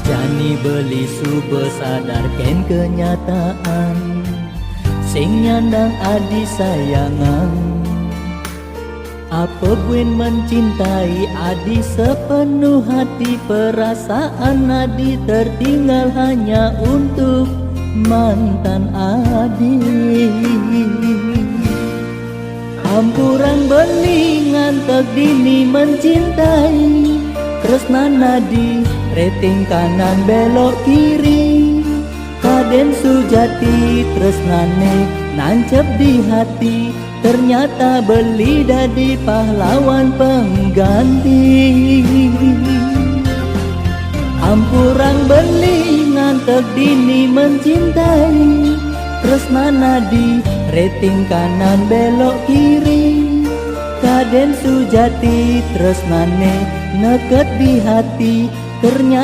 Jani beli sube sadarkan kenyataan, sing nyandang adi sayangan. Apa buen mencintai adi sepenuh hati, perasaan adi tertinggal hanya untuk mantan adi. Hampuran beningan tek dini mencintai, tresnan nadi rating kanan belok kiri. Kaden sujati tresnane nancep di hati, ternyata beli dadi pahlawan pengganti. Hampuran beningan tek dini mencintai, tresnan nadi rating kanan belok kiri. Kaden sujati tresnane neket di hati, ternyata